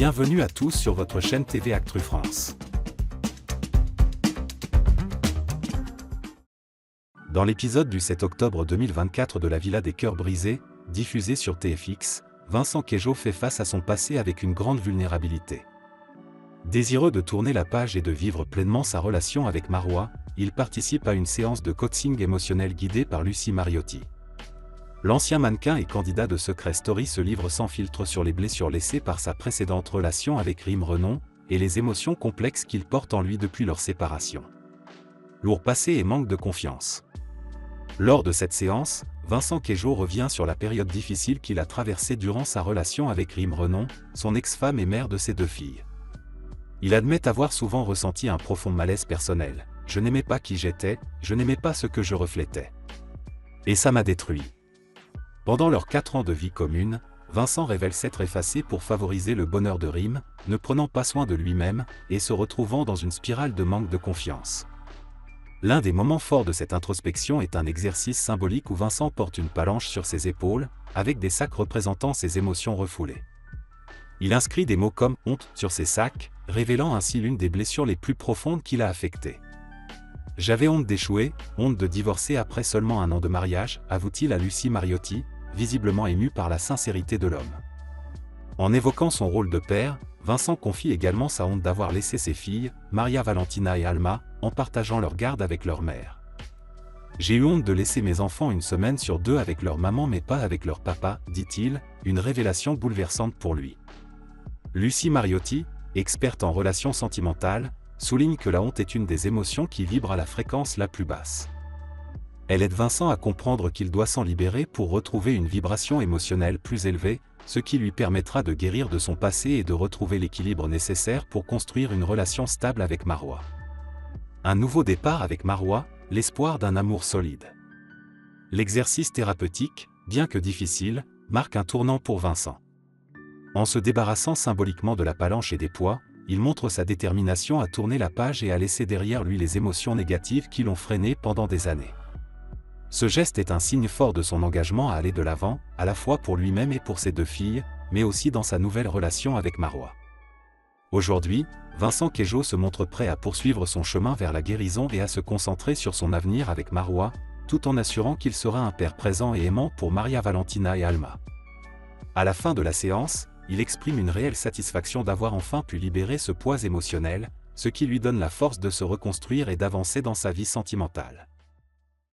Bienvenue à tous sur votre chaîne TV Actu France. Dans l'épisode du 7 octobre 2024 de La Villa des Cœurs Brisés, diffusé sur TFX, Vincent Queijo fait face à son passé avec une grande vulnérabilité. Désireux de tourner la page et de vivre pleinement sa relation avec Marois, il participe à une séance de coaching émotionnel guidée par Lucie Mariotti. L'ancien mannequin et candidat de Secret Story se livre sans filtre sur les blessures laissées par sa précédente relation avec Rim Renon, et les émotions complexes qu'il porte en lui depuis leur séparation. Lourd passé et manque de confiance. Lors de cette séance, Vincent Queijo revient sur la période difficile qu'il a traversée durant sa relation avec Rim Renon, son ex-femme et mère de ses 2 filles. Il admet avoir souvent ressenti un profond malaise personnel. « Je n'aimais pas qui j'étais, je n'aimais pas ce que je reflétais. Et ça m'a détruit. » Pendant leurs 4 ans de vie commune, Vincent révèle s'être effacé pour favoriser le bonheur de Rim, ne prenant pas soin de lui-même, et se retrouvant dans une spirale de manque de confiance. L'un des moments forts de cette introspection est un exercice symbolique où Vincent porte une palanche sur ses épaules, avec des sacs représentant ses émotions refoulées. Il inscrit des mots comme « honte » sur ses sacs, révélant ainsi l'une des blessures les plus profondes qu'il a affectées. « J'avais honte d'échouer, honte de divorcer après seulement 1 an de mariage », avoue-t-il à Lucie Mariotti, visiblement ému par la sincérité de l'homme. En évoquant son rôle de père, Vincent confie également sa honte d'avoir laissé ses filles, Maria Valentina et Alma, en partageant leur garde avec leur mère. « J'ai eu honte de laisser mes enfants 1 semaine sur 2 avec leur maman mais pas avec leur papa », dit-il, une révélation bouleversante pour lui. Lucie Mariotti, experte en relations sentimentales, souligne que la honte est une des émotions qui vibre à la fréquence la plus basse. Elle aide Vincent à comprendre qu'il doit s'en libérer pour retrouver une vibration émotionnelle plus élevée, ce qui lui permettra de guérir de son passé et de retrouver l'équilibre nécessaire pour construire une relation stable avec Marois. Un nouveau départ avec Marois, l'espoir d'un amour solide. L'exercice thérapeutique, bien que difficile, marque un tournant pour Vincent. En se débarrassant symboliquement de la palanche et des poids, il montre sa détermination à tourner la page et à laisser derrière lui les émotions négatives qui l'ont freiné pendant des années. Ce geste est un signe fort de son engagement à aller de l'avant, à la fois pour lui-même et pour ses 2 filles, mais aussi dans sa nouvelle relation avec Marois. Aujourd'hui, Vincent Queijo se montre prêt à poursuivre son chemin vers la guérison et à se concentrer sur son avenir avec Marois, tout en assurant qu'il sera un père présent et aimant pour Maria Valentina et Alma. À la fin de la séance, il exprime une réelle satisfaction d'avoir enfin pu libérer ce poids émotionnel, ce qui lui donne la force de se reconstruire et d'avancer dans sa vie sentimentale.